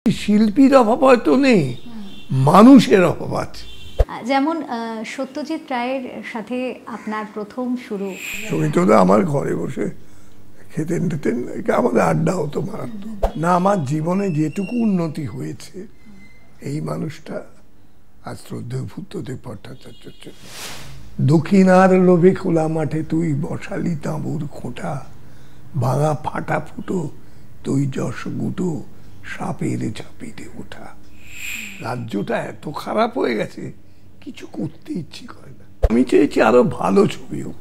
শিল্পীর অভাব হয়তো নেই, মানুষের অভাব আছে। যেমন সত্যজিৎ রায়ের সাথে আপনার প্রথম শুরু। সমিতদা আমার ঘরে বসে খেতেন টেতেন, আমাদের আড্ডা হতো মারাত্মক। না, আমার জীবনে যেটুকু উন্নতি হয়েছে এই মানুষটা আজ শ্রদ্ধেয় বুদ্ধদেব ভট্টাচার্যের জন্য। দক্ষিণার লোভে খোলা মাঠে তুই বসালি তাঁবুর খোঁটা, ভাঙা ফাটা ফুটো তুই যশ গুটো, সাপের ঝাঁপিতে ওঠা। রাজ্যটা এত খারাপ হয়ে গেছে, কিছু করতে ইচ্ছে করে না। আমি চেয়েছি আরো ভালো ছবি হোক,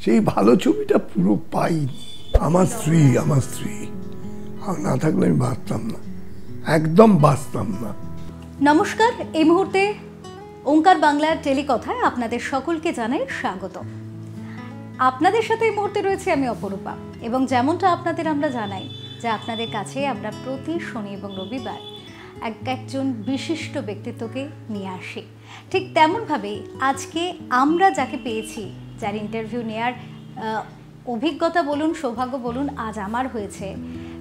সেই ভালো ছবিটা পুরো পাইনি। আমার স্ত্রী আর না থাকলে আমি বাঁচতাম না, একদম বাঁচতাম না। নমস্কার, এই মুহূর্তে ওঙ্কার বাংলার টেলিকথায় আপনাদের সকলকে জানাই স্বাগত। আপনাদের সাথে এই মুহূর্তে রয়েছে আমি অপরূপা, এবং যেমনটা আপনাদের আমরা জানাই যে আপনাদের কাছে আমরা প্রতি শনি এবং রবিবার একজন বিশিষ্ট ব্যক্তিত্বকে নিয়ে আসি। ঠিক তেমনভাবেই আজকে আমরা যাকে পেয়েছি, যার ইন্টারভিউ নেওয়ার অভিজ্ঞতা বলুন, সৌভাগ্য বলুন, আজ আমার হয়েছে।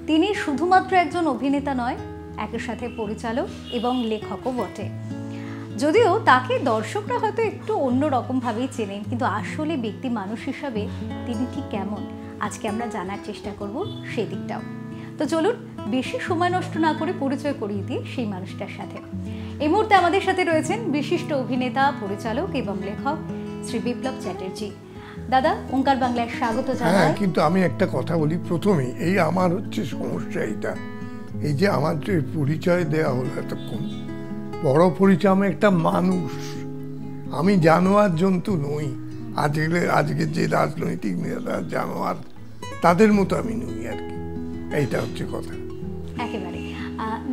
তিনি শুধুমাত্র একজন অভিনেতা নয়, একই সাথে পরিচালক এবং লেখকও বটে। যদিও তাকে দর্শকরা হয়তো একটু অন্যরকমভাবেই চেনেন, কিন্তু আসলে ব্যক্তি মানুষ হিসাবে তিনি ঠিক কেমন আজকে আমরা জানার চেষ্টা করব সেই দিকটাও। তো চলুন বেশি সময় নষ্ট না করে পরিচয় করিয়ে দিই সেই মানুষটার সাথে। এই মুহূর্তে আমাদের সাথে রয়েছেন বিশিষ্ট অভিনেতা, পরিচালক এবং লেখক শ্রী বিপ্লব চ্যাটার্জি। দাদা, ওঙ্কার বাংলায় স্বাগত জানাই। কিন্তু আমি একটা কথা বলি প্রথমেই, এই আমার হচ্ছে সমস্যা এইটা, এই যে আমার যে পরিচয় দেওয়া হলো এতক্ষণ, বড় পরিচয়, আমি একটা মানুষ, আমি জানোয়ার জন্তু নই। আজকে যে রাজনৈতিক নেতা জানোয়ার, তাদের মতো আমি নই আর কি, এইটা হচ্ছে কথা। একেবারে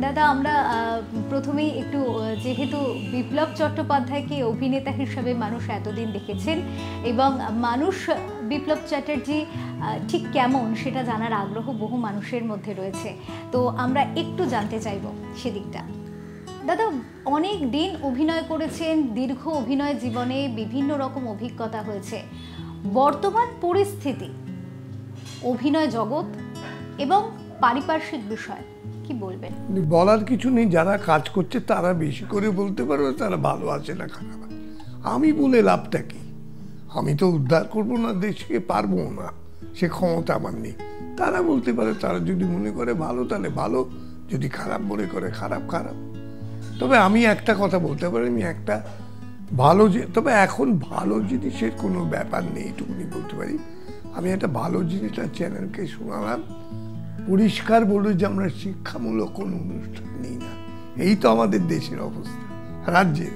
দাদা, আমরা প্রথমেই একটু, যেহেতু বিপ্লব চট্টোপাধ্যায়কে অভিনেতা হিসাবে মানুষ এতদিন দেখেছেন, এবং মানুষ বিপ্লব চ্যাটার্জি ঠিক কেমন সেটা জানার আগ্রহ বহু মানুষের মধ্যে রয়েছে। তো আমরা একটু জানতে চাইব সেদিকটা। দাদা, অনেক দিন অভিনয় করেছেন, দীর্ঘ অভিনয় জীবনে বিভিন্ন রকম অভিজ্ঞতা হয়েছে। বর্তমান পরিস্থিতি, অভিনয় জগৎ এবং পারিপার্শ্বিক বিষয় কি বলবেন? বলার কিছু নেই, যারা কাজ করছে তারা বেশি করে বলতে পারবে তারা ভালো আছে না খারাপ আছে। আমি বলে লাভটা কি? আমি তো উদ্ধার করবো না দেশকে, পারবো না, সে ক্ষমতা আমার নেই। তারা বলতে পারে, তারা যদি মনে করে ভালো তাহলে ভালো, যদি খারাপ মনে করে খারাপ। তবে আমি একটা কথা বলতে পারি, আমি একটা ভালো, তবে এখন ভালো জিনিসের কোনো ব্যাপার নেই, এটুকুনি বলতে পারি। আমি একটা ভালো জিনিসটা চ্যানেলকে শোনালাম, পরিষ্কার বলল যে আমরা শিক্ষামূলক কোনো অনুষ্ঠান নিই না। এই তো আমাদের দেশের অবস্থা, রাজ্যের,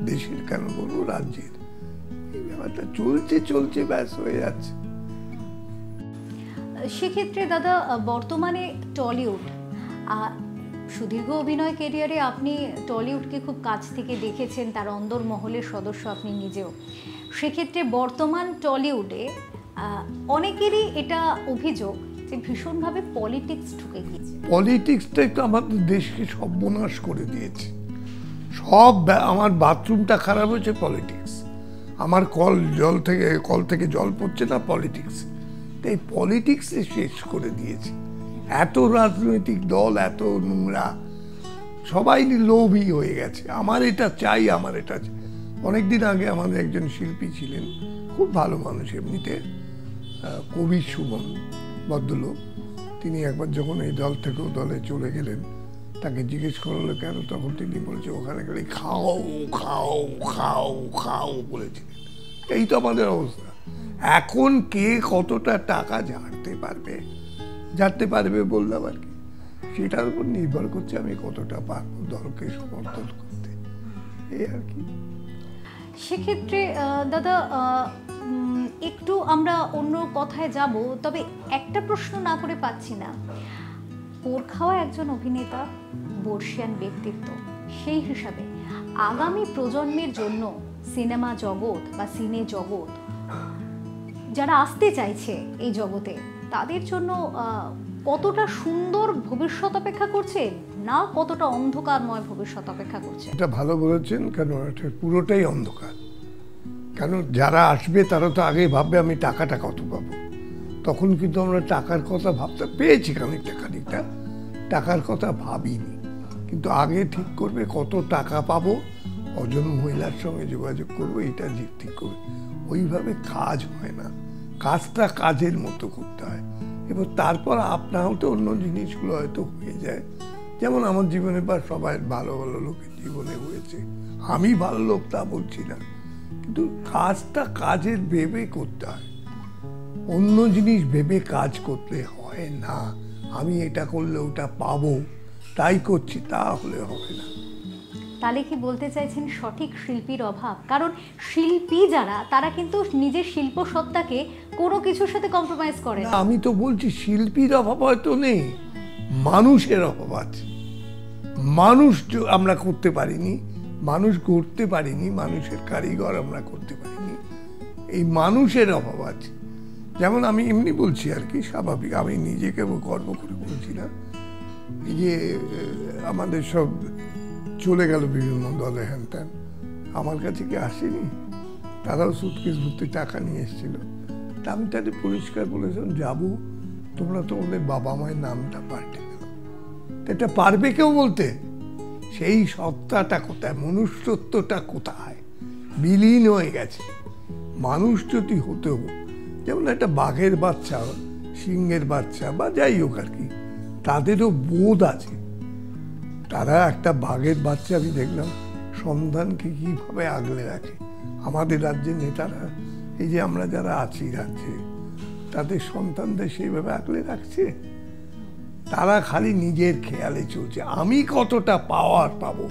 দেশের কেন বলবো, রাজ্যের এই ব্যাপারটা চলছে ব্যাস হয়ে যাচ্ছে। সেক্ষেত্রে দাদা, বর্তমানে টলিউড, সুদীর্ঘ অভিনয় ক্যারিয়ারে আপনি টলিউডকে খুব কাছ থেকে দেখেছেন, তার অন্দরমহলের সদস্য আপনি নিজেও। সেক্ষেত্রে বর্তমান টলিউডে অনেকেরই এটা অভিযোগ যে ভীষণভাবে পলিটিক্স ঢুকে গিয়েছে। পলিটিক্সটাই তো আমাদের দেশকে সর্বনাশ করে দিয়েছে। আমার বাথরুমটা খারাপ হয়েছে পলিটিক্স, আমার কল থেকে জল পড়ছে না পলিটিক্স। তাই পলিটিক্সে শেষ করে দিয়েছে। এত রাজনৈতিক দল, এত নোংরা, সবাই লোভী হয়ে গেছে, আমার এটা চাই, আমার এটা চাই। অনেকদিন আগে আমাদের একজন শিল্পী ছিলেন, খুব ভালো মানুষ এমনিতে, কবি সুমন ভদ্রলোক। তিনি একবার যখন এই দল থেকে দলে চলে গেলেন, তাকে জিজ্ঞেস করলো কেন, তখন তিনি বলেছে ওখানে গেলে খাও খাও খাও খাও বলেছিলেন। এই তো আমাদের অবস্থা। এখন কে কতটা টাকা ঝাড়তে পারবে বললাম আর কি, সেটার উপর নির্ভর করছে আমি কতটা পারবো দলকে সমর্থন করতে, এই আর কি। সেক্ষেত্রে দাদা, একটু আমরা অন্য কথায় যাব, তবে একটা প্রশ্ন না করে পাচ্ছি না। পোড় খাওয়া একজন অভিনেতা, বর্ষিয়ান ব্যক্তিত্ব, সেই হিসাবে আগামী প্রজন্মের জন্য সিনেমা জগৎ বা সিনে জগৎ, যারা আসতে চাইছে এই জগতে, তাদের জন্য কতটা সুন্দর ভবিষ্যৎ অপেক্ষা করছে, না কতটা অন্ধকারময় ভবিষ্যৎ অপেক্ষা করছে? এটা ভালো বলেছেন, কেন এটা পুরোটাই অন্ধকার। কেন, যারা আসবে তারা তো আগে ভাববে আমি টাকাটা কত পাবো। তখন কিন্তু আমরা টাকার কথা ভাবতে পেয়েছি খানিকটা, টাকার কথা ভাবিনি। কিন্তু আগে ঠিক করবে কত টাকা পাবো, কজন মহিলার সঙ্গে যোগাযোগ করবো, এটা ঠিক করবে। ওইভাবে কাজ হয় না, কাজটা কাজের মতো করতে হয়। এবার তারপর আপনার হয়তো অন্য জিনিসগুলো হয়তো হয়ে যায়, যেমন আমার জীবনে বা সবাই ভালো ভালো লোকের জীবনে হয়েছে। আমি ভালো লোক তা বলছি না, কিন্তু কাজটা কাজের ভেবে করতে হয়, অন্য জিনিস ভেবে কাজ করতে হয় না। আমি এটা করলে ওটা পাবো তাই করছি, তা হলে হবে না। তাহলে কি বলতে চাইছেন সঠিক শিল্পীর অভাব? কারণ শিল্পী যারা, তারা কিন্তু নিজের শিল্প সত্তাকে কোনো কিছুর সাথে কম্প্রোমাইজ করে না। আমি তো বলছি শিল্পীর অভাব হয়তো নেই, মানুষের অভাব আছে। মানুষ আমরা করতে পারিনি, মানুষ গড়তে পারিনি, মানুষের কারিগর আমরা করতে পারিনি, এই মানুষের অভাব আছে। যেমন আমি এমনি বলছি আর কি, স্বাভাবিক, আমি নিজেকে গর্ব করে বলছি না। এই যে আমাদের সব চলে গেল বিভিন্ন দলে, হ্যান ত্যান, আমার কাছে কি আসেনি? তারাও সুটকেস ভর্তি টাকা নিয়ে এসেছিল। তা আমি তাদের পরিষ্কার বলেছিলাম, যাবো, তোমরা তোমাদের বাবা মায়ের নামটা পাল্টে গেল, এটা পারবে কেউ বলতে? সেই সত্তাটা কোথায়, মনুষ্যত্বটা কোথায়? বিলীন হয়ে গেছে। মানুষ যদি হতেও, যেমন একটা বাঘের বাচ্চা, সিংহের বাচ্চা বা যাই হোক আর কি, তাদেরও বোধ আছে। তারা একটা বাঘের বাচ্চা, আমি দেখলাম সন্তানকে কিভাবে আগলে রাখে। আমাদের রাজ্যের নেতারা, এই যে আমরা যারা আছি রাজ্যে, তাদের সন্তানদের সেইভাবে আগলে রাখছে? তারা খালি নিজের খেয়ালে চলছে, আমি কতটা পাওয়ার পাবো,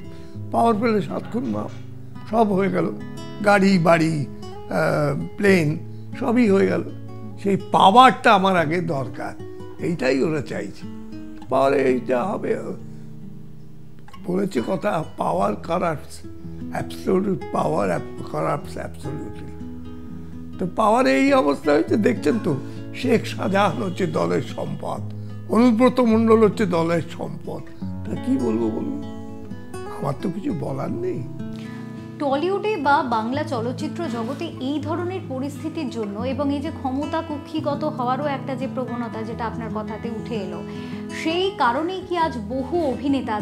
পাওয়ার পেলে সাতক্ষণ মাপ, সব হয়ে গেল, গাড়ি বাড়ি প্লেন সবই হয়ে গেল। সেই পাওয়ারটা আমার আগে দরকার, এইটাই ওরা চাইছে। পাওয়ার এইটা হবে, বলেছে কথা, পাওয়ার কারাপ্টস, অ্যাবসলিউট পাওয়ার কারাপ্টস অ্যাবসলিউটলি। তো পাওয়ারে এই অবস্থা হয়েছে, দেখছেন তো, শেখ শাহজাহান হচ্ছে দলের সম্পদ, অনুব্রত মণ্ডল হচ্ছে দলের সম্পদ। তা কি বলবো বলুন, আমার তো কিছু বলার নেই। টলিউডে বা বাংলা চলচ্চিত্র জগতে এই ধরনের পরিস্থিতির জন্য এবং এই যে ক্ষমতা কুক্ষিগত হওয়ারও একটা যে প্রবণতা, যেটা আপনার কথাতে উঠে এলো, সেই কারণেই কি আজ বহু অভিনেতা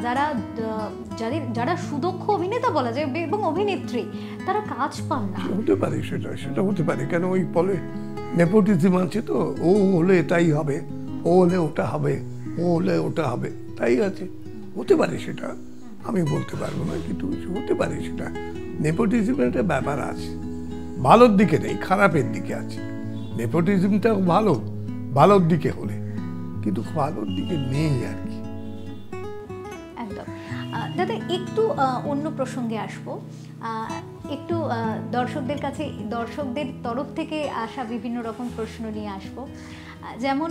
যারা সুদক্ষ অভিনেতা বলা যায় এবং অভিনেত্রী, তারা কাজ পান না? হতে পারে, সেটা হতে পারে। কেন, ওই ফলে নেপোটিজম আছে তো, ও হলে তাই হবে, ও হলে ওটা হবে, ও হলে ওটা হবে, তাই আছে। হতে পারে, সেটা আমি বলতে পারবো না, কিন্তু হতে পারে। সেটা নেপোটিজমের একটা ব্যাপার আছে, ভালোর দিকে নেই, খারাপের দিকে আছে। নেপোটিজমটা ভালো, ভালোর দিকে হলে, কিন্তু ভালোর দিকে নেই আর কি। একদম। দাদা, একটু অন্য প্রসঙ্গে আসবো, একটু দর্শকদের তরফ থেকে আসা বিভিন্ন রকম প্রশ্ন নিয়ে আসবো। যেমন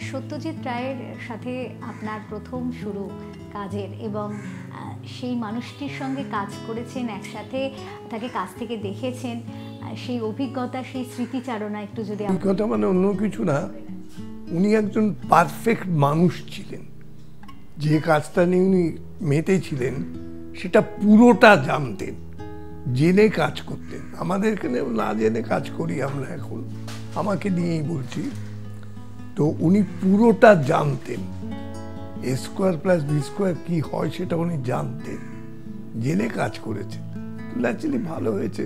সত্যজিৎ রায়ের সাথে আপনার প্রথম শুরু কাজের, এবং সেই মানুষটির সঙ্গে কাজ করেছেন একসাথে, তাকে কাছ থেকে দেখেছেন, সেই অভিজ্ঞতা, সেই স্মৃতিচারণা একটু যদি। অভিজ্ঞতা মানে অন্য কিছু না, উনি একজন পারফেক্ট মানুষ ছিলেন। যে কাজটা নিয়ে উনি মেতেছিলেন সেটা পুরোটা জানতেন, জেনে কাজ করতেন। আমাদের এখানে না জেনে কাজ করি আমরা এখন, আমাকে নিয়েই বলছি। তো উনি পুরোটা জানতেন, এ স্কোয়ার প্লাস বি স্কোয়ার কি হয় সেটা উনি জানতেন, জেনে কাজ করেছেন। অ্যাকচুয়ালি ভালো হয়েছে,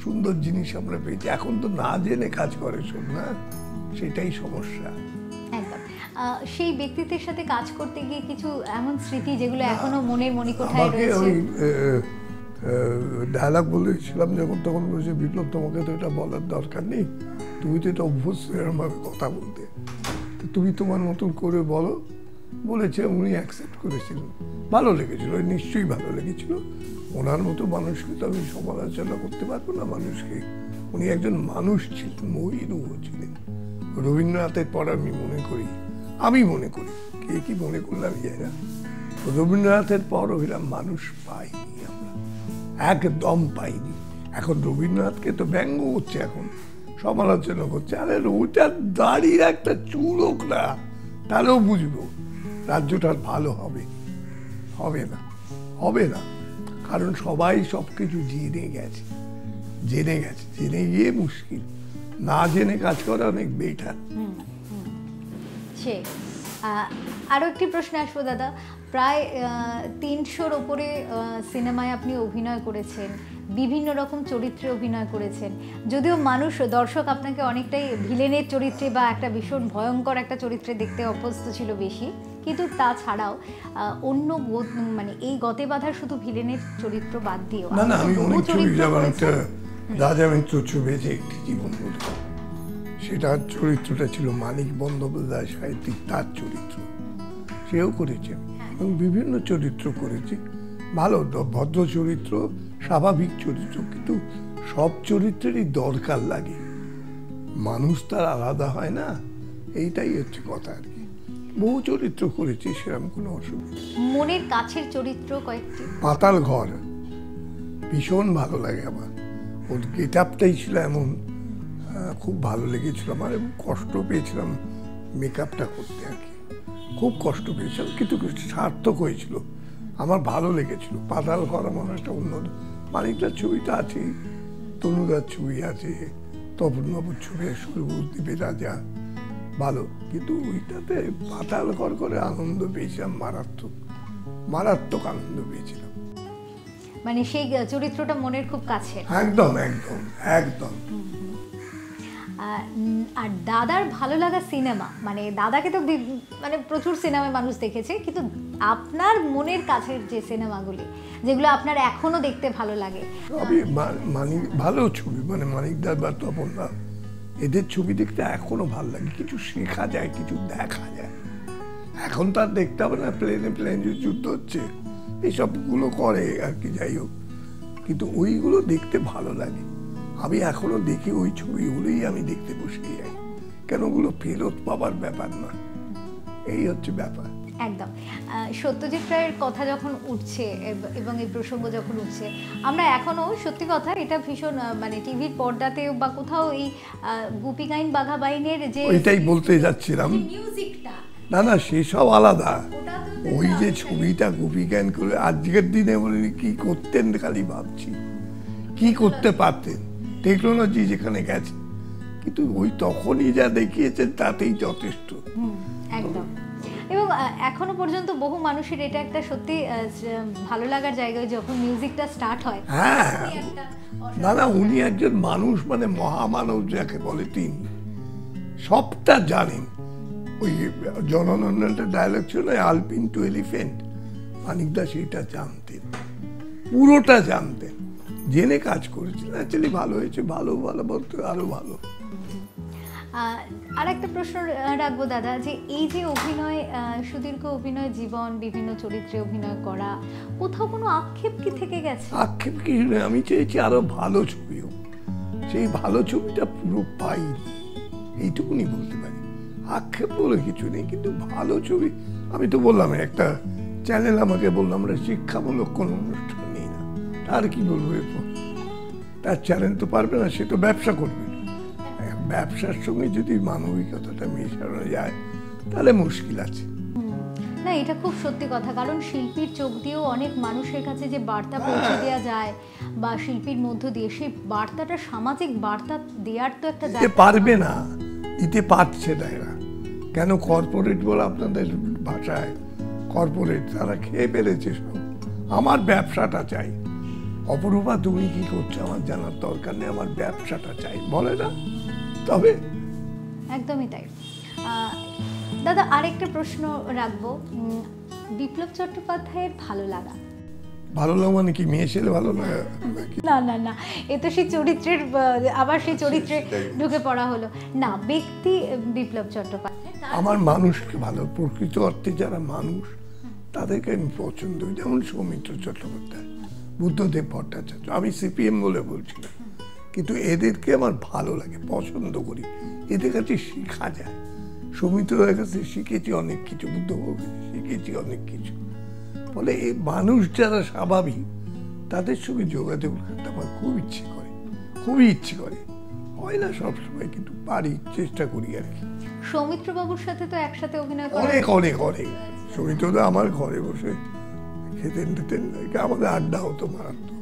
সুন্দর জিনিস আমরা পেয়েছি। এখন তো না জেনে কাজ করে সব, না, সেটাই সমস্যা। একদম। সেই ব্যক্তিত্বের সাথে কাজ করতে গিয়ে কিছু এমন স্মৃতি যেগুলো এখনো মনের মণিকোঠায় রয়েছে? ওই ডায়লগ বলেছিলাম যখন, তখন বলেছে, বিপ্লব তোমাকে তো এটা বলার দরকার নেই, তুমি তো এটা অভ্যস্ত এরকমভাবে কথা বলতে, তো তুমি তোমার মতন করে বলো। বলেছে, উনি অ্যাকসেপ্ট করেছিলেন, ভালো লেগেছিল, নিশ্চয়ই ভালো লেগেছিল। ওনার মতো মানুষকে তো আমি সমালোচনা করতে পারবো না মানুষকে। উনি একজন মানুষ ছিলেন, মহিরুহ ছিলেন। রবীন্দ্রনাথের পর আমি মনে করি, কে কি মনে করলাম জানি না, রবীন্দ্রনাথের পর ওইরকম মানুষ পাইনি আমরা, একদম পাইনি। এখন রবীন্দ্রনাথকে তো ব্যঙ্গ করছে, এখন সমালোচনা করছে। আরে ওটার দাড়ির একটা চুলক না, তাহলেও বুঝবো রাজ্যটা ভালো হবে। হবে না, কারণ সবাই সব কিছু জেনে গেছে, জেনে গিয়ে মুশকিল। না জেনে কাজ করা অনেক বেটার। আরও একটি প্রশ্ন আসবো দাদা, প্রায় 300-র ওপরে সিনেমায় আপনি অভিনয় করেছেন, বিভিন্ন রকম চরিত্রে অভিনয় করেছেন। যদিও দর্শক আপনাকে অনেকটাই ভিলেনের চরিত্রে বা একটা ভীষণ ভয়ঙ্কর একটা চরিত্রে দেখতে অভ্যস্ত ছিল বেশি, কিন্তু তাছাড়াও অন্য মানে এই গতে বাঁধার শুধু ভিলেনের চরিত্র বাদ দিয়েও না না, আমি অনেক ছবি, যেমন একটা রাজা মিত্র ছবিতে একটি জীবন বলতো, সেটা চরিত্রটা ছিল মানিক বন্দ্যোপাধ্যায় সাহিত্যিক, তার চরিত্র সেও করেছেন। এবং বিভিন্ন চরিত্র করেছি, ভালো ভদ্র চরিত্র, স্বাভাবিক চরিত্র, কিন্তু সব চরিত্রেরই দরকার লাগে, মানুষ তার আলাদা হয় না, এইটাই হচ্ছে কথা আর কি। বহু চরিত্র করেছি, সেরকম কোনো অসুবিধা। মনের কাছের চরিত্র কয়েকটি, পাতাল ঘর ভীষণ ভালো লাগে আমার, ওর গেট আপটাই ছিল এমন, খুব ভালো লেগেছিল আমার, এবং কষ্ট পেয়েছিলাম মেকআপটা করতে আর কি, খুব কষ্ট পেয়েছিলাম, কিন্তু সার্থক হয়েছিল, আমার ভালো লেগেছিল। পাতাল ঘর আমার একটা অন্য, মানিকদার ছবিটা আছে, তনুদার ছবি আছে, তপনবাবুর ছবি, সূর্যদ্বীপের রাজা, ভালো, কিন্তু ওইটাতে পাতাল ঘর করে আনন্দ পেয়েছিলাম, মারাত্মক মারাত্মক আনন্দ পেয়েছিলাম। মানে সেই চরিত্রটা মনের খুব কাছে। একদম একদম একদম। আর দাদার ভালো লাগা সিনেমা, মানে দাদাকে তো মানে প্রচুর সিনেমায় মানুষ দেখেছে, কিন্তু আপনার মনের কাছের যে সিনেমাগুলি, যেগুলো আপনার এখনো দেখতে ভালো লাগে? সবই মানিক ভালো ছবি, মানে মানিকদার বা তপনদা, এদের ছবি দেখতে এখনো ভালো লাগে, কিছু শেখা যায়, কিছু দেখা যায়। এখন তার দেখতে হবে না, প্লেনে প্লেনে যুদ্ধ হচ্ছে, এইসবগুলো করে আর কি, যাই হোক, কিন্তু ওইগুলো দেখতে ভালো লাগে। আমি এখনো দেখি ওই ছবিগুলোই আমি দেখতে বসে যাই, কেন ওগুলো ফেরত পাবার ব্যাপার না, এই হচ্ছে ব্যাপার। একদম। সত্যজিৎ রায়ের কথা যখন উঠছে এবং এই প্রসঙ্গ যখন উঠছে, আমরা এখনো সত্যি কথা, এটা ভীষণ মানে টিভির পর্দাতেও বা কোথাও এই গুপি গাইন বাঘা বাইনের যে, ওইটাই বলতে যাচ্ছিলাম, মিউজিকটা, না না সেসব আলাদা, ওই যে ছবিটা গুপি গান করে আজকের দিনে বলে কি করতেন, খালি ভাবছি কি করতে পারতেন, টেকনোলজি যেখানে গেছে, কিন্তু ওই তখনই যা দেখিয়েছেন তাতেই যথেষ্ট। একদম। এবং এখনো পর্যন্ত বহু মানুষের এটা একটা সত্যি ভালো লাগার জায়গায়, যখন মিউজিকটা স্টার্ট হয়। হ্যাঁ, না না, উনি একজন মানুষ, মানে মহামানব যাকে বলে, তিনি সবটা জানেন। ওই জননন্দনটা ডায়লগ ছিল, আলপিন টু এলিফেন্ট, মানিকদা সেইটা জানতেন, পুরোটা জানতেন, জেনে কাজ করেছিলেন। অ্যাকচুয়ালি ভালো হয়েছে, ভালো ভালো বলতে আরো ভালো। আর একটা প্রশ্ন রাখবো দাদা, যে এই যে অভিনয়, সুদীর্ঘ অভিনয় জীবন, বিভিন্ন চরিত্রে অভিনয় করা, কোথাও কোনো আক্ষেপ কি থেকে গেছে? আক্ষেপ কি, আমি চেয়েছি আরো ভালো ছবি হোক, সেই ভালো ছবিটা পুরো পাইনি, এইটুকুনি বলতে পারি। আক্ষেপ বলে কিছু নেই, কিন্তু ভালো ছবি, আমি তো বললাম একটা চ্যানেল আমাকে বললো আমরা শিক্ষামূলক কোনো অনুষ্ঠান নেই না, আর কি বলবো এরপর, তার চ্যানেল তো পারবে না, সে তো ব্যবসা করবে, ব্যবসার সঙ্গে যদি মানবিকতাটা মেশানো যায় তাহলে মুশকিল আছে। না, এটা খুব সত্যি কথা, কারণ শিল্পীর চোখ দিয়েও অনেক মানুষের কাছে যে বার্তা পৌঁছে দেওয়া যায়, বা শিল্পীর মধ্য দিয়ে সেই বার্তাটা, সামাজিক বার্তা দেওয়ার তো একটা দিতে পারবে না, দিতে পারছে না এরা, কেন কর্পোরেট বলে আপনাদের ভাষায়, কর্পোরেট, তারা খেয়ে ফেলেছে সব, আমার ব্যবসাটা চাই। অপরূপা তুমি কি করছো আমার জানার দরকার নেই, আমার ব্যবসাটা চাই, বলে না? তবে একদমই তাই। দাদা, আরেকটা প্রশ্ন রাখবো, বিপ্লব চট্টোপাধ্যায়ের ভালো লাগা? ভালো লাগা মানে কি, মেয়ে ছেলে ভালো লাগা? না না না, এ তো সেই চরিত্রের, আবার সেই চরিত্রে ঢুকে পড়া হলো না। ব্যক্তি বিপ্লব চট্টোপাধ্যায়, আমার মানুষকে ভালো, প্রকৃত অর্থে যারা মানুষ তাদেরকে আমি পছন্দ, যেমন সৌমিত্র চট্টোপাধ্যায়, বুদ্ধদেব ভট্টাচার্য, আমি সিপিএম বলে বলছি না, কিন্তু এদেরকে আমার ভালো লাগে, পছন্দ করি, এদের কাছে শেখা যায়। সৌমিত্রের কাছে শিখেছি অনেক কিছু, বুদ্ধবাবুর কাছে শিখেছি অনেক কিছু, ফলে এই মানুষ যারা স্বাভাবিক তাদের সঙ্গে যোগাযোগ করতে আমার খুব ইচ্ছে করে, খুবই ইচ্ছে করে, হয় না সবসময়, কিন্তু পারি, চেষ্টা করি আর কি। সৌমিত্র বাবুর সাথে তো একসাথে অভিনয় অনেক অনেক অনেক, সৌমিত্রদা আমার ঘরে বসে খেতেন টেতেন, আমাদের আড্ডা হতো মারাত্মক।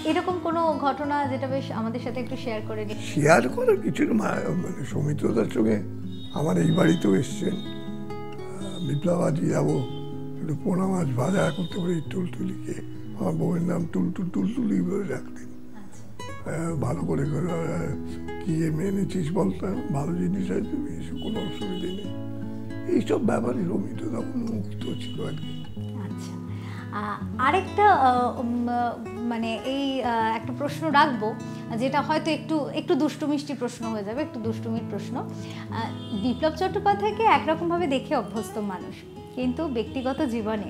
এরকম কোনো ঘটনা যেটা বেশ আমাদের সাথে একটু শেয়ার করে দিন। শেয়ার করার কিছু, মানে সৌমিত্রদার সঙ্গে আমার এই বাড়িতেও এসছেন, বিপ্লবাজি যাবো, একটু পোনা মাছ ভাজা করতে পারি টুলটুলিকে, আমার বউয়ের নাম টুলটুলি বলে রাখতেন। ভালো করে কি এনেছিস বলতাম, ভালো জিনিস আছে, কোনো অসুবিধে নেই। এইসব ব্যাপারে রমিত তখন মুক্ত ছিল আর কি। আচ্ছা, আরেকটা মানে এই একটা প্রশ্ন রাখবো, যেটা হয়তো একটু একটু দুষ্টু মিষ্টি প্রশ্ন হয়ে যাবে, একটু দুষ্টুমির প্রশ্ন। বিপ্লব চট্টোপাধ্যায়কে একরকমভাবে দেখে অভ্যস্ত মানুষ, কিন্তু ব্যক্তিগত জীবনে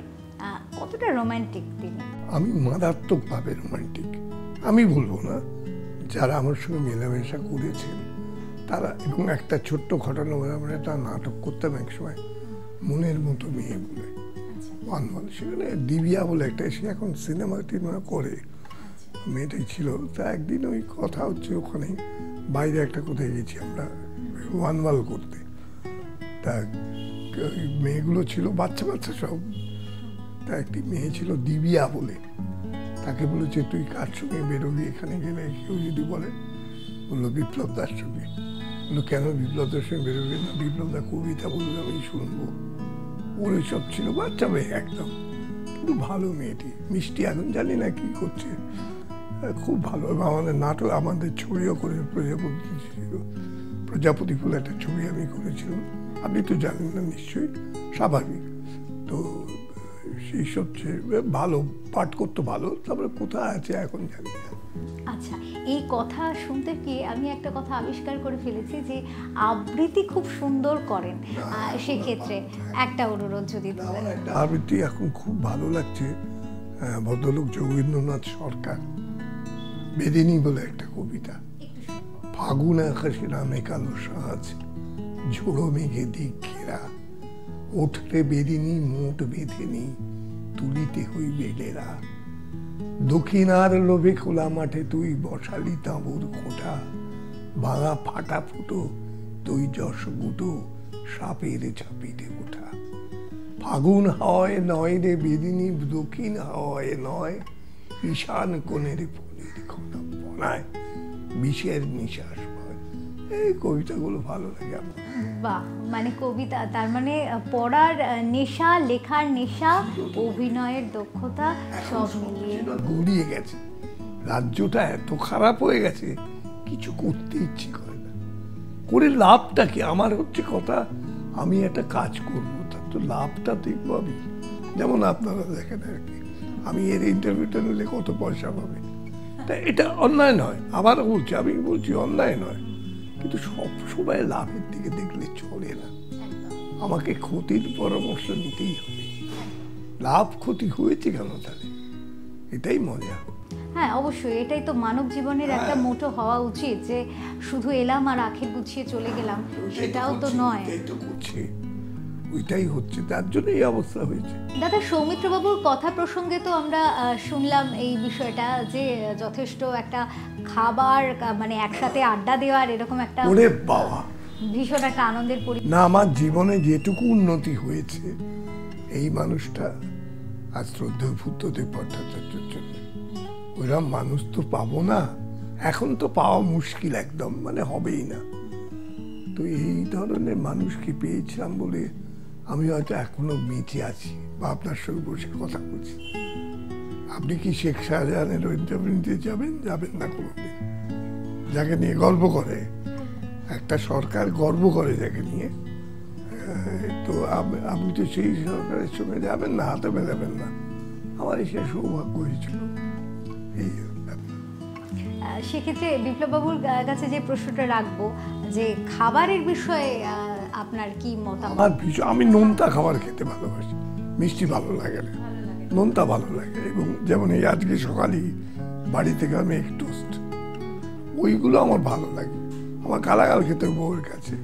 কতটা রোমান্টিক তিনি? আমি মারাত্মকভাবে রোমান্টিক। আমি বলবো না, যারা আমার সঙ্গে মেলামেশা করেছেন তারা, এবং একটা ছোট্ট ঘটনা বলে, আমরা একটা নাটক করতাম একসময় মনের মতো মেয়ে বলে, ওয়ানওয়াল, সেখানে দিবিয়া বলে একটা, সে এখন সিনেমা টিনেমা করে, মেয়েটাই ছিল। তা একদিন ওই কথা হচ্ছে, ওখানে বাইরে একটা কোথায় গেছি আমরা ওয়ানওয়াল করতে, তা ওই মেয়েগুলো ছিল বাচ্চা বাচ্চা সব। তা একটি মেয়ে ছিল দিবিয়া বলে, তাকে বলেছে তুই কার সঙ্গে বেরোবি এখানে গেলে, কেউ যদি বলে, বললো বিপ্লব দার সঙ্গে। বললো কেন বিপ্লব দার সঙ্গে বেরোবি না? বিপ্লব দা কবিতা বলবে আমি শুনবো। ওর সব ছিল, বাচ্চা মেয়ে একদম, কিন্তু ভালো মেয়েটি, মিষ্টি। এখন জানি না কি করছে, খুব ভালো। এবং আমাদের নাটক, আমাদের ছবিও করে, প্রজাপতি ছিল, প্রজাপতি ফুল একটা ছবি আমি করেছিলাম, আপনি তো জানেন না নিশ্চয়ই, স্বাভাবিক। তো সেই সব ভালো পাঠ করতো ভালো, তারপরে কোথায় আছে এখন জানি না। আচ্ছা, এই কথা শুনতে গিয়ে আমি একটা কথা আবিষ্কার করে ফেলেছি যে আবৃত্তি খুব সুন্দর করেন। সেক্ষেত্রে একটা অনুরোধ যদি দেন। আবৃত্তি এখন খুব ভালো লাগছে, ভদ্রলোক যোগেন্দ্রনাথ সরকার, বেদিনী বলে একটা কবিতা। ফাগুন আকাশে নামে কালো সাজ, ঝোড়ো মেঘে দিক ঘেরা, ওঠরে বেদিনী মোট বেঁধেনি, তুলিতে হইবে ডেরা। দক্ষিণার লোভে খোলা মাঠে তুই বসালি তাঁবুর খোঁটা, ভাঙা ফাটা ফুটো তুই যশ গুটো, সাপের ঝাঁপিতে ওঠা। ফাগুন হাওয়ায় নয় রে বেদিনী, দক্ষিণ হাওয়ায় নয়, ঈশান কোণের ফুলের খোলা বনায়, বিষের নিঃশ্বাস ভয়। এই কবিতাগুলো ভালো লাগে আমার। বাহ, মানে কবিতা, তার মানে পড়ার নেশা, লেখার নেশা, অভিনয়ের দক্ষতা সব মিলিয়ে গড়িয়ে গেছে। রাজ্যটা এত খারাপ হয়ে গেছে, কিছু করতে ইচ্ছে করে না। করে লাভটা কি? আমার হচ্ছে কথা, আমি একটা কাজ করবো, তার তো লাভটা দেখবো আমি। যেমন আপনারা দেখেন আর কি, আমি এর ইন্টারভিউটা নিলে কত পয়সা পাবে, তা এটা অন্যায় নয়। আবার বলছি, আমি বলছি অন্যায় নয়, কিন্তু সব সময় লাভের দিকে দেখলে চলে না। আমাকে ক্ষতির পরামর্শ নিতেই হবে। লাভ ক্ষতি হয়েছে কেন তাহলে? এটাই মজা। হ্যাঁ, অবশ্যই এটাই তো মানব জীবনের একটা মোটো হওয়া উচিত, যে শুধু এলাম আর আখের গুছিয়ে চলে গেলাম, সেটাও তো নয়। ওইটাই হচ্ছে, তার জন্য এই অবস্থা হয়েছে। দাদা, সৌমিত্র বাবুর কথা প্রসঙ্গে তো আমরা শুনলাম এই বিষয়টা, যে যথেষ্ট একটা খাবার, মানে একসাথে আড্ডা দেওয়ার এরকম একটা, ওরে বাবা, ভীষণ একটা আনন্দের পরিবেশ। না, আমার জীবনে যেটুকু উন্নতি হয়েছে এই মানুষটা আজ শ্রদ্ধেয় বুদ্ধদেব ভট্টাচার্যের জন্য। ওইরকম মানুষ তো পাবো না, এখন তো পাওয়া মুশকিল একদম, মানে হবেই না। তো এই ধরনের মানুষকে পেয়েছিলাম বলে আমি হয়তো এখনো বেঁচে আছি বা আপনার সঙ্গে বসে কথা বলছি। আপনি কি শেখ শাহজাহানের ইন্টারভিউ নিতে যাবেন? যাবেন না কোনোদিন। যাকে নিয়ে গল্প করে একটা সরকার, গর্ব করে যাকে নিয়ে, তো আপনি তো সেই সরকারের সঙ্গে যাবেন না, হাতে মেলাবেন না। আমার সে সৌভাগ্য হয়েছিল। এই সেক্ষেত্রে বিপ্লববাবুর কাছে যে প্রশ্নটা রাখবো, যে খাবারের বিষয়ে আপনার কি মতামত? আমি নোনতা খাবার খেতে ভালোবাসি, মিষ্টি ভালো লাগে না, নোনতা ভালো লাগে। এবং যেমন এই আজকে সকালেই বাড়ি থেকে আমি এক টোস্ট, ওইগুলো আমার ভালো লাগে। আমার গালাগাল খেতে বউয়ের কাছে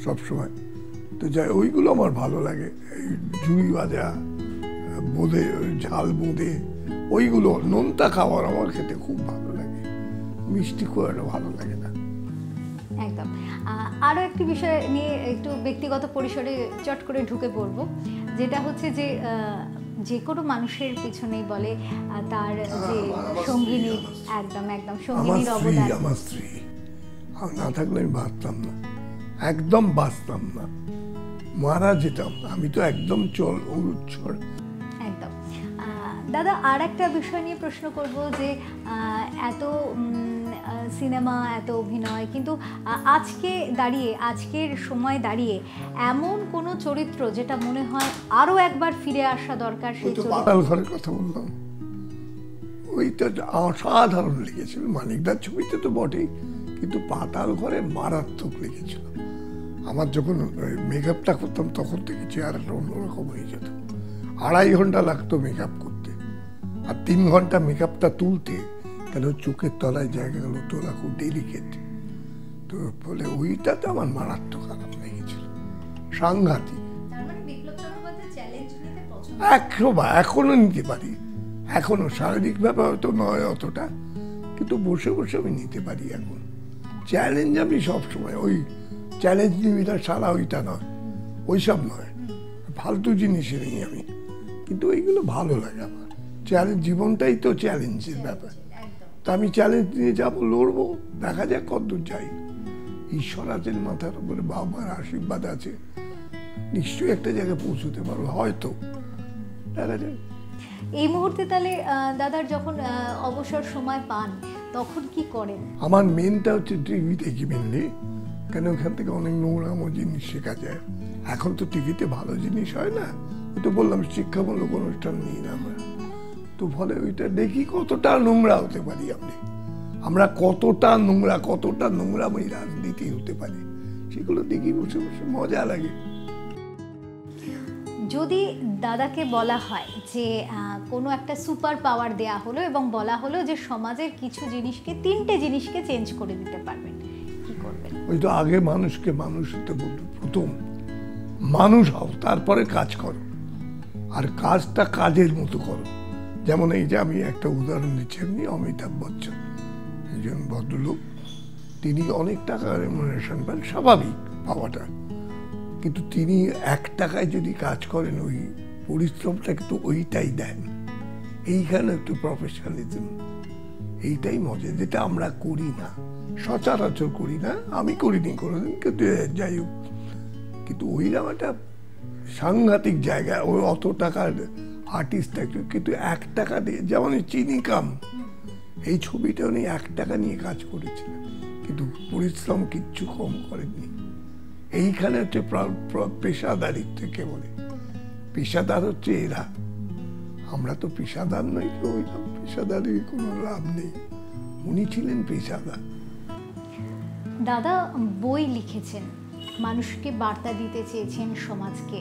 সবসময়, তো যাই, ওইগুলো আমার ভালো লাগে। এই জুই ভাজা, বোঁদে, ঝাল বোঁদে, ওইগুলো, নোনতা খাবার আমার খেতে খুব ভালো লাগে। মিষ্টি খুব একটা ভালো লাগে না। একদম। আরও একটি বিষয় নিয়ে একটু ব্যক্তিগত পরিসরে চট করে ঢুকে পড়ব, যেটা হচ্ছে যে যে কোনো মানুষের পিছনেই বলে তার যে সঙ্গিনীর, একদম একদম সঙ্গিনীর অবদান। আমার স্ত্রী না থাকলে আমি বাঁচতাম না, একদম বাঁচতাম না। মারা যেতাম, আমি তো একদম উচ্ছল। একদম। দাদা, আর একটা বিষয় নিয়ে প্রশ্ন করব যে এত সিনেমা, এত অভিনয়, কিন্তু আজকে দাঁড়িয়ে, আজকের সময় দাঁড়িয়ে এমন কোনো চরিত্র যেটা মনে হয় আরো একবার ফিরে আসা দরকার? সেই পাতাল ঘরের কথা বললাম, ওইটা অসাধারণ লেগেছিল। মানিকদার ছবিতে তো বটেই, কিন্তু পাতাল ঘরে মারাত্মক লেগেছিল। আমার যখন মেকআপটা করতাম তখন থেকে চেহারাটা অন্যরকম হয়ে যেত। 2.5 ঘন্টা লাগতো মেকআপ করতে, আর 3 ঘন্টা মেকআপটা তুলতে, কেন চোখের তলায় জায়গাগুলো তোলা খুব ডেলিকেট। তো বলে ওইটাতে আমার মারাত্মক আরাম লেগেছিল, সাংঘাতিক। এখনো নিতে পারি, এখনো শারীরিক ব্যাপার হয়তো নয় অতটা, কিন্তু বসে বসে আমি নিতে পারি এখন চ্যালেঞ্জ। আমি সবসময় ওই চ্যালেঞ্জ নিবিটা সারা ওইটা নয়, ওইসব নয়, ফালতু জিনিসে নেই আমি, কিন্তু ওইগুলো ভালো লাগে আমার। চ্যালেঞ্জ, জীবনটাই তো চ্যালেঞ্জের ব্যাপার। তা আমি চ্যালেঞ্জ নিয়ে যাবো, লড়বো, দেখা যাক কতদূর যাই। ঈশ্বর আছেন মাথার উপরে, বাবার আশীর্বাদ আছে, নিশ্চয়ই একটা জায়গায় পৌঁছতে পারবো হয়তো, দেখা যাক। এই মুহূর্তে তাহলে দাদার যখন অবসর সময় পান তখন কি করেন? আমার মেনটা হচ্ছে টিভি দেখি মেনলি, কেন ওখান থেকে অনেক নোংরামো জিনিস শেখা যায়। এখন তো টিভিতে ভালো জিনিস হয় না, ওই তো বললাম শিক্ষামূলক অনুষ্ঠান নিই না আমরা, তো ফলে ওইটা দেখি কতটা নোংরা হতে পারি আমরা কতটা নোংরাময় রাজনীতি হতে পারে, সেগুলো দেখি বসে বসে মজা লাগে। যদি দাদাকে বলা হয় যে কোনো একটা সুপার পাওয়ার দেয়া হলো এবং বলা হলো যে সমাজের কিছু জিনিসকে, 3টে জিনিসকে চেঞ্জ করে দিতে পারবেন, কি করবেন? ওই তো আগে মানুষকে মানুষ হতে বলতো, প্রথম মানুষ হও, তারপরে কাজ করো, আর কাজটা কাজের মতো করো। যেমন এই যে আমি একটা উদাহরণ দিচ্ছি, এমনি অমিতাভ বচ্চন, একজন ভদ্রলোক, তিনি অনেক টাকা রেমুনারেশন পান, স্বাভাবিক পাওয়াটা, কিন্তু তিনি 1 টাকায় যদি কাজ করেন, ওই পরিশ্রমটা কিন্তু ওইটাই দেন। এইখানে একটু প্রফেশনালিজম, এইটাই মজা, যেটা আমরা করি না, সচরাচর করি না, আমি করিনি কোনোদিন, কিন্তু যাই হোক, কিন্তু ওইরকম একটা সাংঘাতিক জায়গা। ওই অত টাকার আর্টিস্ট একটু, কিন্তু 1 টাকা দিয়ে, যেমন চিনি কাম, এই ছবিটা উনি 1 টাকা নিয়ে কাজ করেছিলেন, কিন্তু পরিশ্রম কিচ্ছু কম করেননি। এইখানে হচ্ছে পেশাদারিত্বকে বলে, পেশাদার হচ্ছে এরা, আমরা তো পেশাদার নই, ওইরকম পেশাদারির কোনো লাভ নেই। উনি ছিলেন পেশাদার। দাদা বই লিখেছেন, মানুষকে বার্তা দিতে চেয়েছেন সমাজকে,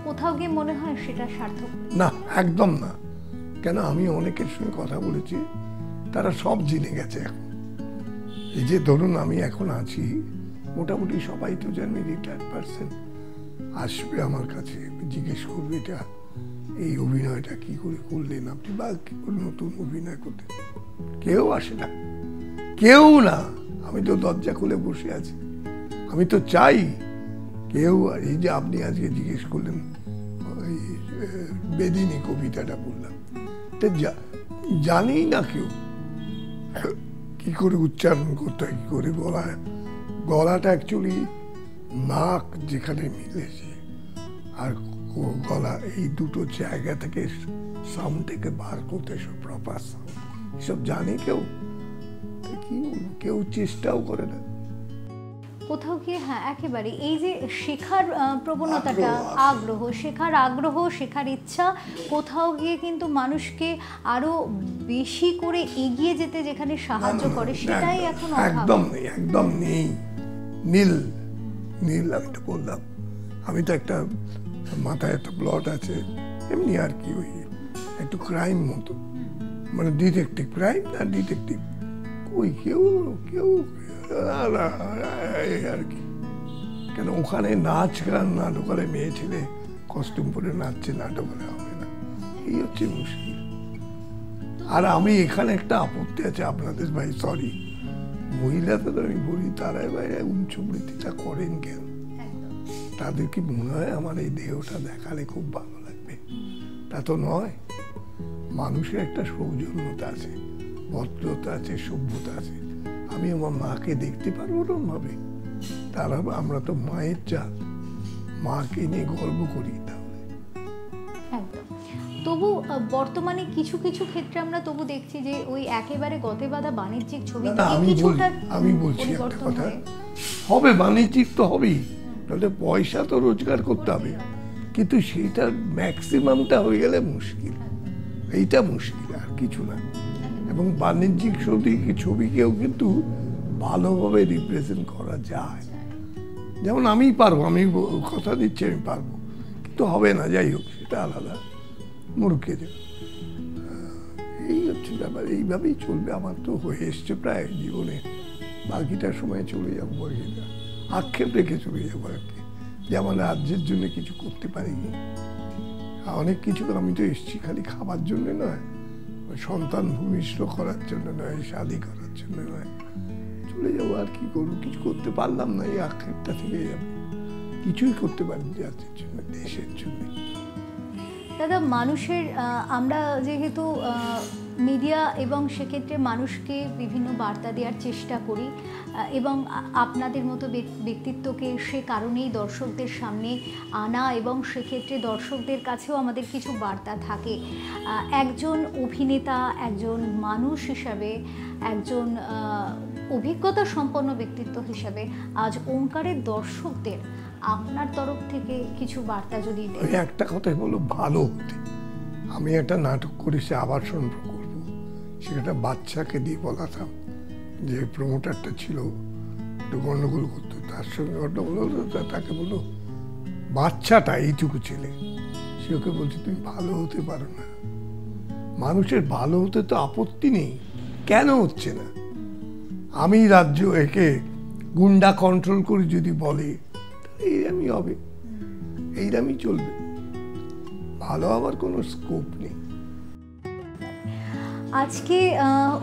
কোথাও গিয়ে মনে হয় সেটা সার্থক? না, একদম না। কেন, আমি অনেকের সঙ্গে কথা বলেছি, তারা সব জেনে গেছে এখন। এই যে ধরুন আমি এখন আছি, মোটামুটি সবাই তো জানে, রিটায়ার্ড পারসন আসবে আমার কাছে, জিজ্ঞেস করবে এটা এই অভিনয়টা কি করে করলেন আপনি, বা কি করে নতুন অভিনয় করতে। কেউ আসে না, কেউ না। আমি তো দরজা খুলে বসে আছি, আমি তো চাই কেউ। এই যে আপনি আজকে জিজ্ঞেস করলেন, ওই বেদিনী কবিতাটা বললাম, জানি না কেউ কি করে উচ্চারণ করতে হয়, কি করে গলাটা অ্যাকচুয়ালি নাক যেখানে মিলেছে আর গলা, এই দুটো জায়গা থেকে সাউন্ডটাকে বার করতে, সব প্রপার সাউন্ড, এসব জানে কেউ? কি কেউ চেষ্টাও করে না কোথাও গিয়ে। হ্যাঁ, একেবারে এই যে শেখার প্রবণতাটা, আগ্রহ, শেখার ইচ্ছা, কোথাও গিয়ে কিন্তু মানুষকে আরো বেশি করে এগিয়ে যেতে যেখানে সাহায্য করে, সেটাই এখন একদম নেই। নীল, আমি তো বললাম, আমি তো একটা মাথায় একটা প্লট আছে, এমনি আর কি, ওই একটু ক্রাইম মতো, মানে ডিটেকটিভ, ক্রাইম না ডিটেকটিভ, ওই কেউ আর কি। কেন ওখানে নাচ গান না ঢোকালে, মেয়ে ছেলে কস্টিউম পরে নাচছে, না ঢোকালে হবে না, এই হচ্ছে মুশকিল। আর আমি এখানে একটা আপত্তি আছে আপনাদের ভাই, সরি, মহিলাদের আমি বলি, তারাই বাইরে উচ্চবৃত্তিটা করেন কেন? তাদের কি মনে হয় আমার এই দেহটা দেখালে খুব ভালো লাগবে? তা তো নয়। মানুষের একটা সৌজন্যতা আছে, ভদ্রতা আছে, সভ্যতা আছে। আমি আমার মাকে দেখতে পারবো না ভাবে, আমরা তো মায়ের জাত, মাকে নিয়ে গর্ব করি তাহলে। একদম। তবু বর্তমানে কিছু কিছু ক্ষেত্রে আমরা তবু দেখছি যে ওই একেবারে গতে বাঁধা বাণিজ্যিক ছবি আমি বলছি একটা কথা, হবে বাণিজ্যিক তো হবেই, তাহলে পয়সা তো রোজগার করতে হবে, কিন্তু সেইটার ম্যাক্সিমামটা হয়ে গেলে মুশকিল, এইটা মুশকিল আর কিছু না। এবং বাণিজ্যিক ছবিকেও কিন্তু ভালোভাবে রিপ্রেজেন্ট করা যায়, যেমন আমি পারবো, আমি কথা দিচ্ছি আমি পারবো, কিন্তু হবে না, যাই হোক সেটা আলাদা, মূর্খে দেব। এই হচ্ছে ব্যাপার, এইভাবেই চলবে। আমার তো হয়ে এসছে প্রায় জীবনে, বাকিটা সময় চলে যাবো, বাকিটা আক্ষেপ রেখে চলে যাবো আর কি, যে আমার রাজ্যের জন্য কিছু করতে পারিনি। অনেক কিছু আমি তো এসছি খালি খাবার জন্য নয়, সন্তান ভূমিষ্ঠ করার জন্য নয়, শাদী করার জন্য নয়, চলে যাবো আর কি করবো, কিছু করতে পারলাম না, এই আক্ষেপটা থেকে যাবে, কিছুই করতে পারিনি রাজ্যের জন্য, দেশের জন্য। দাদা, মানুষের আমরা যেহেতু মিডিয়া এবং সেক্ষেত্রে মানুষকে বিভিন্ন বার্তা দেওয়ার চেষ্টা করি এবং আপনাদের মতো ব্যক্তিত্বকে সে কারণেই দর্শকদের সামনে আনা, এবং সেক্ষেত্রে দর্শকদের কাছেও আমাদের কিছু বার্তা থাকে। একজন অভিনেতা, একজন মানুষ হিসাবে, একজন অভিজ্ঞতা সম্পন্ন ব্যক্তিত্ব হিসাবে আজ ওঙ্কারের দর্শকদের আপনার তরফ থেকে কিছু বার্তা যদি দেন। একটা কথাই বলো, ভালো হতে। আমি একটা নাটক করি, সে আবাসন প্রকল্প, সেটা বাচ্চাকে দিয়ে বলাতাম, যে প্রমোটারটা ছিল একটু গন্ডগোল করতো, তার সঙ্গে গন্ডগোল হতো, তাকে বললো বাচ্চাটা এইটুকু ছেলে, সে ওকে বলছে তুমি ভালো হতে পারো না। মানুষের ভালো হতে তো আপত্তি নেই, কেন হচ্ছে না? আমি রাজ্য একে গুন্ডা কন্ট্রোল করি যদি বলে, এইরকমই হবে, এইরকমই চলবে, ভালো হওয়ার কোনো স্কোপ নেই। আজকে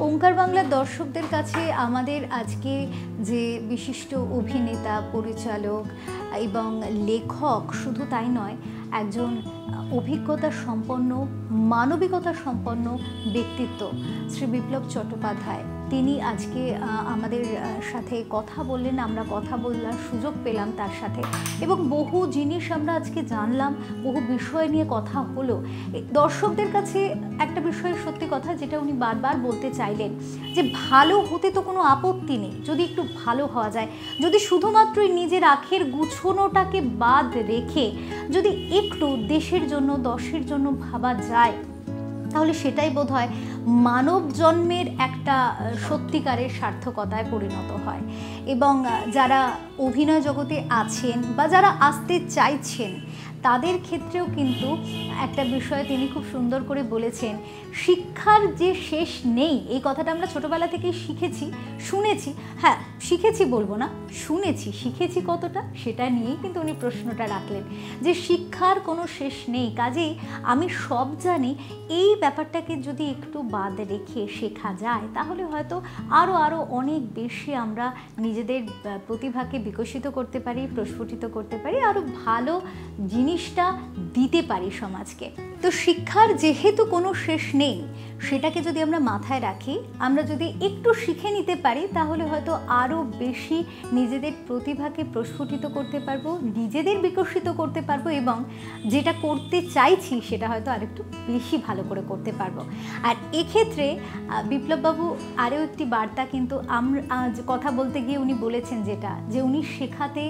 ওঙ্কার বাংলার দর্শকদের কাছে আমাদের আজকে যে বিশিষ্ট অভিনেতা, পরিচালক এবং লেখক, শুধু তাই নয়, একজন অভিজ্ঞতা সম্পন্ন, মানবিকতা সম্পন্ন ব্যক্তিত্ব শ্রী বিপ্লব চট্টোপাধ্যায়, তিনি আজকে আমাদের সাথে কথা বললেন, আমরা কথা বলার সুযোগ পেলাম তার সাথে, এবং বহু জিনিস আমরা আজকে জানলাম, বহু বিষয় নিয়ে কথা হলো। দর্শকদের কাছে একটা বিষয় সত্যি কথা, যেটা উনি বারবার বলতে চাইলেন, যে ভালো হতে তো কোনো আপত্তি নেই, যদি একটু ভালো হওয়া যায়, যদি শুধুমাত্রই নিজের আখের গুছোনোটাকে বাদ রেখে যদি একটু দেশের জন্য, দশের জন্য ভাবা যায়, তাহলে সেটাই বোধহয় মানব জন্মের একটা সত্যিকারের সার্থকতায় পরিণত হয়। এবং যারা অভিনয় জগতে আছেন বা যারা আসতে চাইছেন, তাদের ক্ষেত্রেও কিন্তু একটা বিষয় তিনি খুব সুন্দর করে বলেছেন, শিক্ষার যে শেষ নেই, এই কথাটা আমরা ছোটোবেলা থেকেই শিখেছি, শুনেছি। হ্যাঁ, শিখেছি বলবো না, শুনেছি, শিখেছি কতটা সেটা নিয়েই কিন্তু উনি প্রশ্নটা রাখলেন, যে শিক্ষার কোনো শেষ নেই, কাজেই আমি সব জানি, এই ব্যাপারটাকে যদি একটু বাদ রেখে শেখা যায়, তাহলে হয়তো আরও অনেক বেশি আমরা নিজেদের প্রতিভাকে বিকশিত করতে পারি, প্রস্ফুটিত করতে পারি, আরও ভালো জিনিসটা দিতে পারি সমাজকে। তো শিক্ষার যেহেতু কোনো শেষ নেই, সেটাকে যদি আমরা মাথায় রাখি, আমরা যদি একটু শিখে নিতে পারি, তাহলে হয়তো আরও বেশি নিজেদের প্রতিভাকে প্রস্ফুটিত করতে পারবো, নিজেদের বিকশিত করতে পারবো, এবং যেটা করতে চাইছি সেটা হয়তো আরেকটু বেশি ভালো করে করতে পারবো। আর এক্ষেত্রে বিপ্লববাবু আরও একটি বার্তা কিন্তু আমরা কথা বলতে গিয়ে উনি বলেছেন, যেটা যে উনি শেখাতে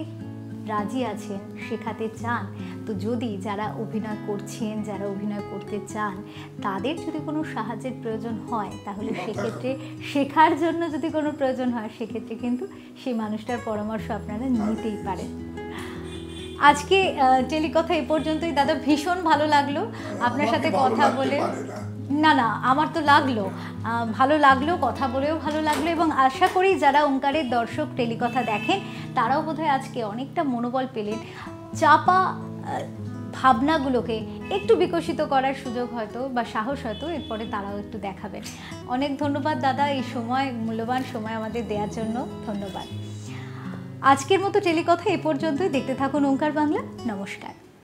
রাজি আছেন, শেখাতে চান। তো যদি যারা অভিনয় করছেন, যারা অভিনয় করতে চান, তাদের যদি কোনো সাহায্যের প্রয়োজন হয়, তাহলে সেক্ষেত্রে শেখার জন্য যদি কোনো প্রয়োজন হয়, সেক্ষেত্রে কিন্তু সেই মানুষটার পরামর্শ আপনারা নিতেই পারেন। আজকে টেলিকথা এ পর্যন্তই। দাদা, ভীষণ ভালো লাগলো আপনার সাথে কথা বলে। না, আমার তো লাগলো, ভালো লাগলো, কথা বলেও ভালো লাগলো, এবং আশা করি যারা ওঙ্কারের দর্শক টেলিকথা দেখেন, তারাও বোধহয় আজকে অনেকটা মনোবল পেলেন, চাপা ভাবনাগুলোকে একটু বিকশিত করার সুযোগ হয়তো বা সাহস হয়তো এরপরে তারাও একটু দেখাবেন। অনেক ধন্যবাদ দাদা, এই সময়, মূল্যবান সময় আমাদের দেওয়ার জন্য ধন্যবাদ। আজকের মতো টেলিকথা এ পর্যন্তই। দেখতে থাকুন ওঙ্কার বাংলা। নমস্কার।